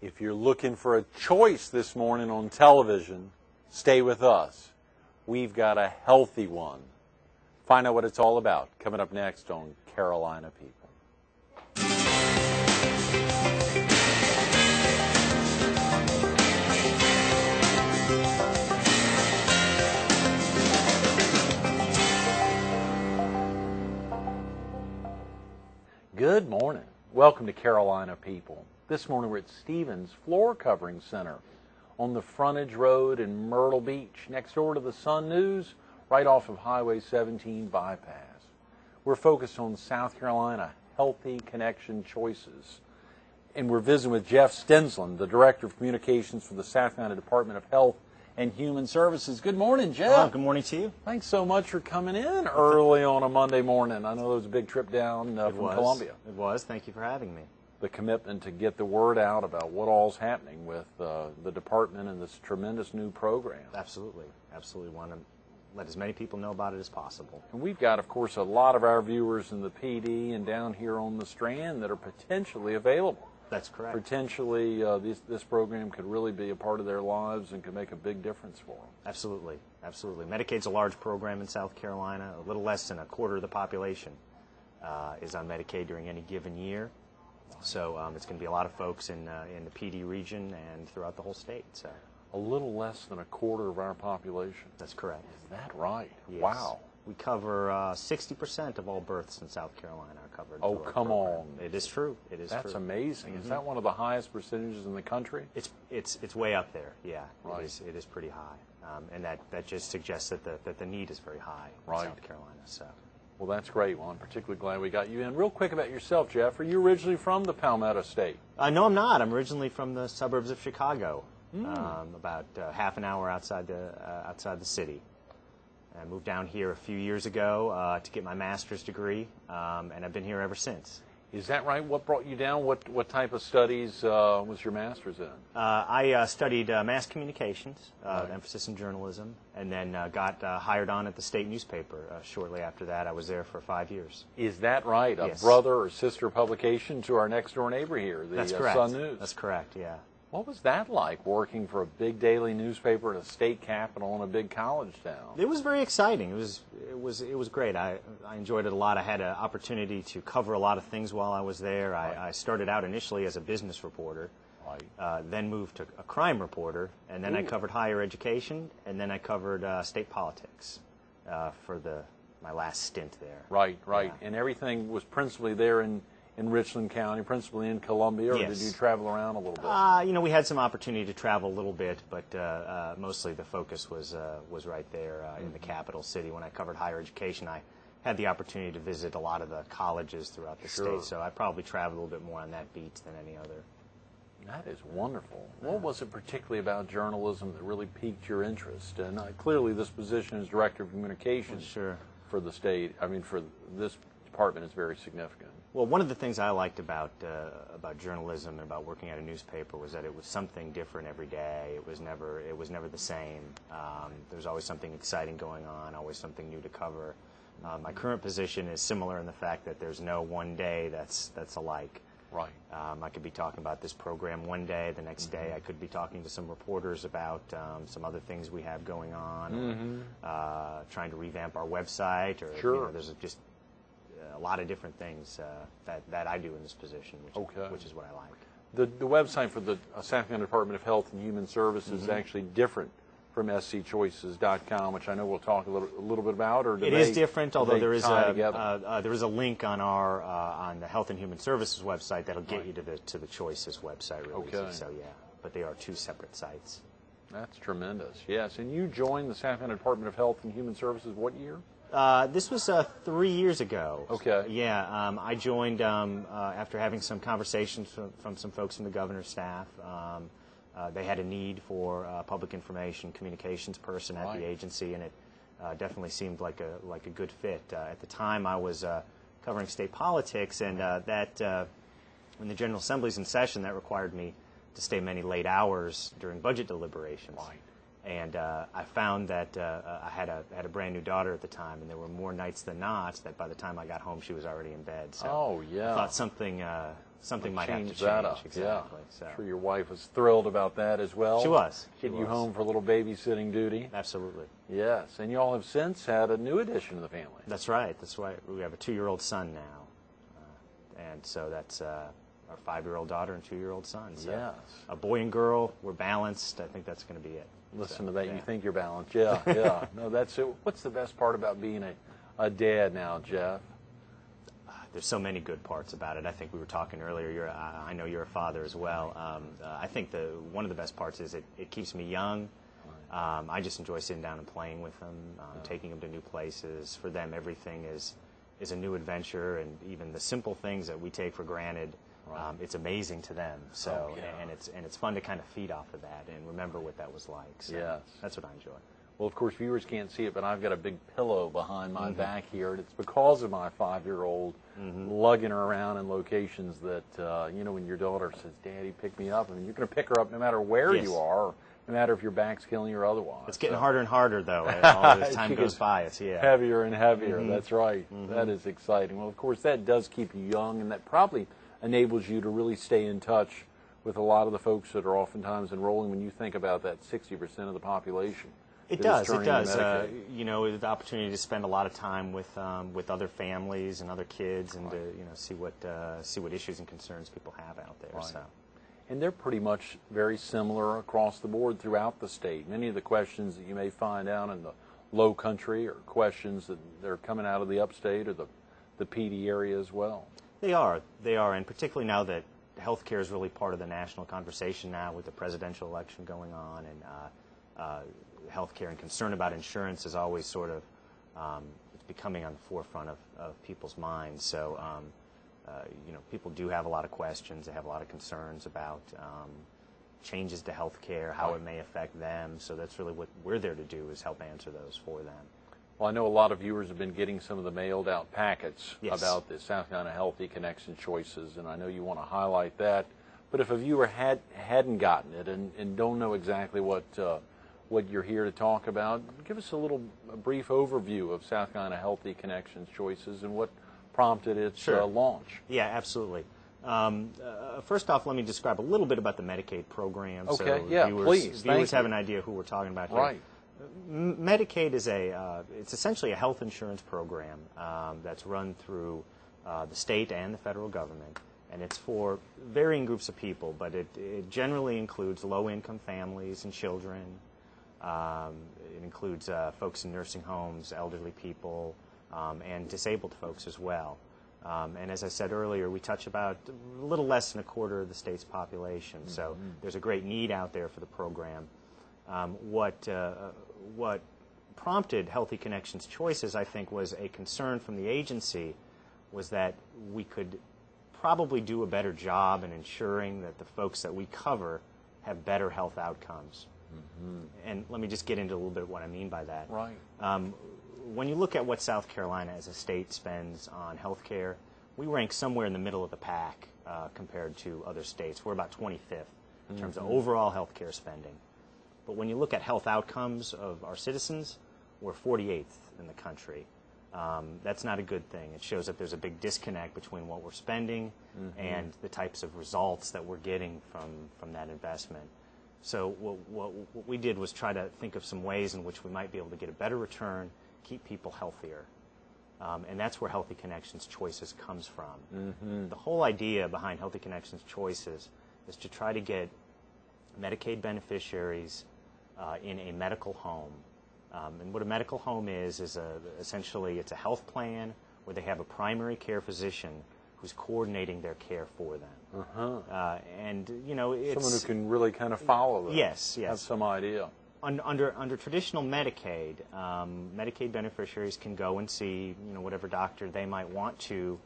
If you're looking for a choice this morning on television, stay with us. We've got a healthy one. Find out what it's all about coming up next on Carolina People. Good morning. Welcome to Carolina People. This morning we're at Stevens Floor Covering Center on the frontage road in Myrtle Beach, next door to the Sun News, right off of Highway 17 bypass. We're focused on South Carolina healthy connection choices. And we're visiting with Jeff Stensland, the Director of Communications for the South Carolina Department of Health and Human Services. Good morning, Jeff. Well, good morning to you. Thanks so much for coming in early on a Monday morning. I know there was a big trip down from Columbia. It was. Thank you for having me. The commitment to get the word out about what all's happening with the department and this tremendous new program. Absolutely. Absolutely want to let as many people know about it as possible. And we've got, of course, a lot of our viewers in the PD and down here on the Strand that are potentially available. That's correct. Potentially, this program could really be a part of their lives and could make a big difference for them. Absolutely. Absolutely. Medicaid's a large program in South Carolina. A little less than a quarter of the population is on Medicaid during any given year. So it's going to be a lot of folks in the PD region and throughout the whole state. So. A little less than a quarter of our population. That's correct. Is that right? Yes. Wow. We cover 60% of all births in South Carolina are covered. Oh, come on. It is true. It is true. That's amazing. Mm-hmm. Is that one of the highest percentages in the country? It's way up there, yeah. Right. It is pretty high. And that just suggests that the need is very high in South Carolina. So. Well, that's great. Well, I'm particularly glad we got you in. Real quick about yourself, Jeff. Are you originally from the Palmetto State? No, I'm not. I'm originally from the suburbs of Chicago, about half an hour outside the city. I moved down here a few years ago to get my master's degree, and I've been here ever since. Is that right? What brought you down? What type of studies was your master's in? I studied mass communications, emphasis in journalism, and then got hired on at the state newspaper shortly after that. I was there for 5 years. Is that right? Yes. A brother or sister publication to our next-door neighbor here, the That's correct. Sun News? That's correct, yeah. What was that like, working for a big daily newspaper in a state capital in a big college town? It was very exciting. It was great. I enjoyed it a lot. I had an opportunity to cover a lot of things while I was there. Right. I started out initially as a business reporter, Right. then moved to a crime reporter, and then I covered higher education, and then I covered state politics for my last stint there. Right. Yeah. And everything was principally there in Richland County, principally in Columbia, or Yes. did you travel around a little bit? We had some opportunity to travel a little bit, but mostly the focus was right there in the capital city. When I covered higher education, I had the opportunity to visit a lot of the colleges throughout the state, so I probably traveled a little bit more on that beat than any other. That is wonderful. What was it particularly about journalism that really piqued your interest? And clearly this position as Director of Communications for the state, for this department is very significant. Well, one of the things I liked about journalism and about working at a newspaper was that it was something different every day. It was never the same. There was always something exciting going on, always something new to cover. My current position is similar in the fact that there's no one day that's alike. Right. I could be talking about this program one day. The next day I could be talking to some reporters about some other things we have going on, or trying to revamp our website, or there's just a lot of different things that I do in this position, which is what I like. The website for the South Carolina Department of Health and Human Services is actually different from scchoices.com, which I know we'll talk a little bit about. Or it is different, although there is a link on our on the Health and Human Services website that'll get you to the Choices website. Really. Okay. So yeah, but they are two separate sites. That's tremendous. Yes, and you joined the South Carolina Department of Health and Human Services what year? This was 3 years ago. Okay. Yeah, I joined after having some conversations from some folks from the governor's staff. They had a need for public information communications person at the agency, and it definitely seemed like a good fit. At the time, I was covering state politics, and when the General Assembly's in session, that required me to stay many late hours during budget deliberations. Right. And I found that I had a brand new daughter at the time, and there were more nights than not that by the time I got home, she was already in bed. So I thought something something might have to change change. that up. Exactly. Yeah. So. I'm sure your wife was thrilled about that as well. She was. Getting you home for a little babysitting duty. Absolutely. Yes, and you all have since had a new addition to the family. That's right. That's right. We have a 2-year-old son now, and so that's our 5-year-old daughter and 2-year-old son. So Yes. a boy and girl. We're balanced. I think that's going to be it. Listen to that. Yeah. You think you're balanced. Yeah, yeah. No, that's it. What's the best part about being a dad now, Jeff? There's so many good parts about it. I think we were talking earlier. I know you're a father as well. I think one of the best parts is it keeps me young. I just enjoy sitting down and playing with them, taking them to new places. For them, everything is a new adventure, and even the simple things that we take for granted, it's amazing to them. So, and it's fun to kind of feed off of that and remember what that was like. So yes. That's what I enjoy. Well, of course, viewers can't see it, but I've got a big pillow behind my back here, and it's because of my 5-year-old lugging her around in locations that, when your daughter says, Daddy, pick me up, I mean, you're going to pick her up no matter where you are, no matter if your back's killing you or otherwise. It's getting harder and harder, though, as time goes by. It's heavier and heavier. That's right. That is exciting. Well, of course, that does keep you young, and that probably enables you to really stay in touch with a lot of the folks that are oftentimes enrolling when you think about that 60% of the population. It does. The opportunity to spend a lot of time with other families and other kids, and to see what issues and concerns people have out there. Right. So. And they're pretty much very similar across the board throughout the state. Many of the questions that you may find out in the low country are questions that are coming out of the upstate or the PD area as well. They are, and particularly now that healthcare is really part of the national conversation now with the presidential election going on, and healthcare and concern about insurance is always sort of it's becoming on the forefront of people's minds. So, people do have a lot of questions. They have a lot of concerns about changes to healthcare, how it may affect them. So that's really what we're there to do, is help answer those for them. Well, I know a lot of viewers have been getting some of the mailed out packets about the South Carolina Healthy Connection choices, and I know you want to highlight that. But if a viewer hadn't gotten it and don't know exactly what you're here to talk about, give us a brief overview of South Carolina Healthy Connections choices and what prompted its launch. Yeah, absolutely. First off, let me describe a little bit about the Medicaid program. Okay, so please. Viewers have an idea who we're talking about here. Right. Medicaid is it's essentially a health insurance program that's run through the state and the federal government, and it's for varying groups of people, but it generally includes low-income families and children. It includes folks in nursing homes, elderly people, and disabled folks as well. And as I said earlier, we touch about a little less than a quarter of the state's population, so there's a great need out there for the program. What prompted Healthy Connections choices, I think, was a concern from the agency, was that we could probably do a better job in ensuring that the folks that we cover have better health outcomes. And let me just get into a little bit of what I mean by that. Right. When you look at what South Carolina as a state spends on health care, we rank somewhere in the middle of the pack compared to other states. We're about 25th in terms of overall health care spending. But when you look at health outcomes of our citizens, we're 48th in the country. That's not a good thing. It shows that there's a big disconnect between what we're spending and the types of results that we're getting from that investment. So what we did was try to think of some ways in which we might be able to get a better return, keep people healthier. And that's where Healthy Connections Choices comes from. The whole idea behind Healthy Connections Choices is to try to get Medicaid beneficiaries in a medical home. And what a medical home is essentially it's a health plan where they have a primary care physician who's coordinating their care for them. And, it's... Someone who can really kind of follow them. Yes. Have some idea. Under traditional Medicaid, Medicaid beneficiaries can go and see, whatever doctor they might want to,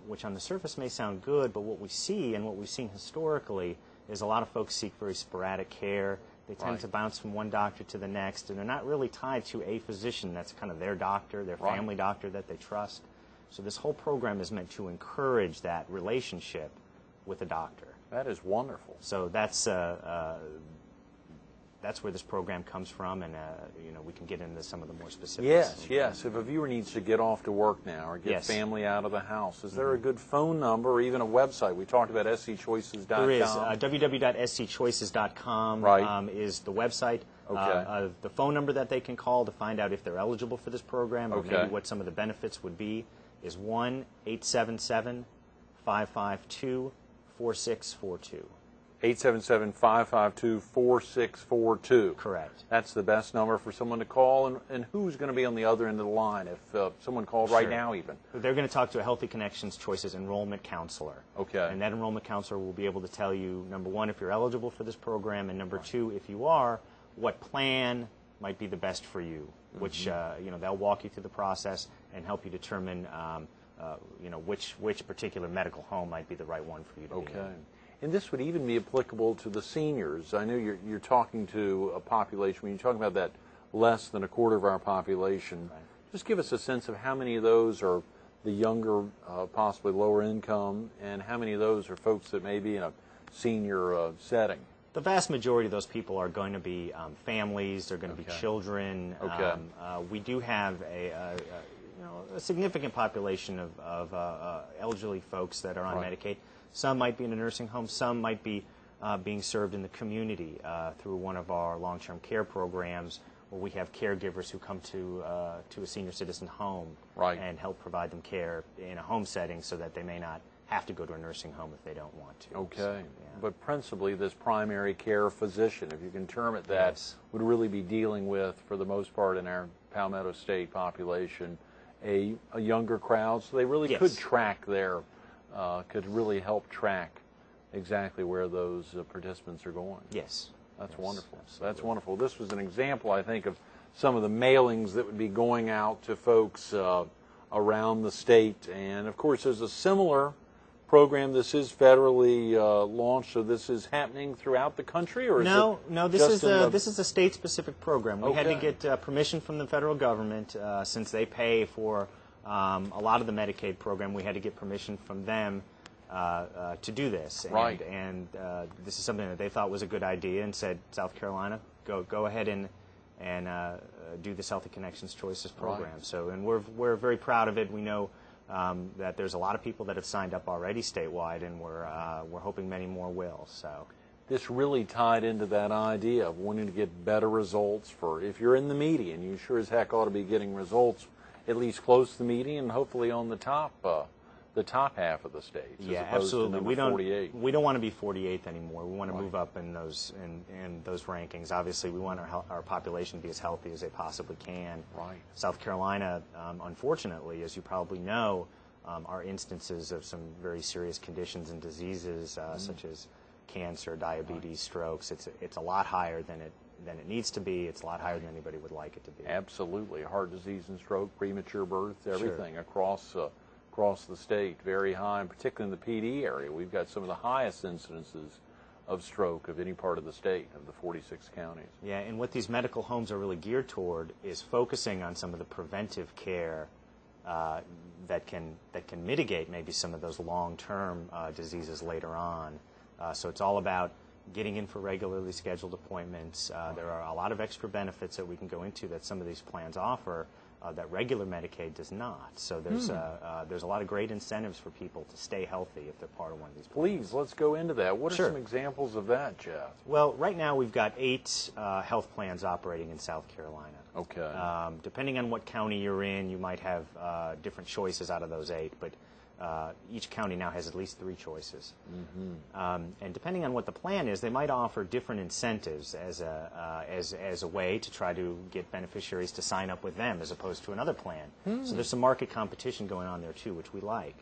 which on the surface may sound good, but what we see and what we've seen historically is a lot of folks seek very sporadic care. They tend to bounce from one doctor to the next, and they're not really tied to a physician that's kind of their doctor, their family doctor that they trust. So this whole program is meant to encourage that relationship with a doctor. That is wonderful. So that's that's where this program comes from, and we can get into some of the more specifics. Yes, yes. If a viewer needs to get off to work now or get Yes. family out of the house, is there a good phone number or even a website? We talked about scchoices.com. There is. www.scchoices.com Right. is the website. Okay. The phone number that they can call to find out if they're eligible for this program or Okay. maybe what some of the benefits would be is 1-877-552-4642. 877-552-4642. Correct. That's the best number for someone to call. And who's going to be on the other end of the line if someone called right Sure. now even? They're going to talk to a Healthy Connections Choices enrollment counselor. Okay. And that enrollment counselor will be able to tell you, number one, if you're eligible for this program, and number two, if you are, what plan might be the best for you, which, they'll walk you through the process and help you determine, which particular medical home might be the right one for you to be in. Okay. And this would even be applicable to the seniors. I know you're talking to a population, when you're talking about that less than a quarter of our population, Right. just give us a sense of how many of those are the younger, possibly lower income, and how many of those are folks that may be in a senior setting. The vast majority of those people are going to be families. They're going to be Okay. children. Okay. We do have a significant population of elderly folks that are on Right. Medicaid. Some might be in a nursing home. Some might be being served in the community through one of our long-term care programs, where we have caregivers who come to a senior citizen home Right. and help provide them care in a home setting, so that they may not have to go to a nursing home if they don't want to. Okay. So, yeah. But principally, this primary care physician, if you can term it that, Yes. would really be dealing with, for the most part in our Palmetto State population, a younger crowd. So they really Yes. could track could really help track exactly where those participants are going. Yes. That's Yes, wonderful. absolutely. That's wonderful. This was an example, I think, of some of the mailings that would be going out to folks around the state. And, of course, there's a similar program. This is federally launched, so this is happening throughout the country, or is No, it this just is in the- this is a state-specific program. We had to Okay. get permission from the federal government since they pay for a lot of the Medicaid program. We had to get permission from them to do this. Right. And this is something that they thought was a good idea, and said, South Carolina, go ahead and do this Healthy Connections Choices program. Right. So, and we're very proud of it. We know that there's a lot of people that have signed up already statewide, and we're hoping many more will. So. This really tied into that idea of wanting to get better results for, if you're in the median, you sure as heck ought to be getting results at least close to the median, and hopefully on the top half of the states, Yeah, as opposed absolutely. to number We don't 48. we don't want to be 48th anymore. We want to Right. move up in those rankings. Obviously, we want our population to be as healthy as they possibly can. Right. South Carolina, unfortunately, as you probably know, are instances of some very serious conditions and diseases such as cancer, diabetes, strokes. It's a lot higher than it needs to be. It's a lot higher than anybody would like it to be. Absolutely. Heart disease and stroke, premature birth, everything across the state, very high, and particularly in the PD area. We've got some of the highest incidences of stroke of any part of the state, of the 46 counties. Yeah, and what these medical homes are really geared toward is focusing on some of the preventive care that can mitigate maybe some of those long-term diseases later on. So it's all about getting in for regularly scheduled appointments. There are a lot of extra benefits that we can go into that some of these plans offer that regular Medicaid does not. So there's a lot of great incentives for people to stay healthy if they're part of one of these plans. Please, let's go into that. What are Sure. some examples of that, Jeff? Well, right now we've got 8 health plans operating in South Carolina. Okay. Depending on what county you're in, you might have different choices out of those 8, but each county now has at least 3 choices. Mm-hmm. And depending on what the plan is, they might offer different incentives as a way to try to get beneficiaries to sign up with them as opposed to another plan. So there's some market competition going on there too, which we like.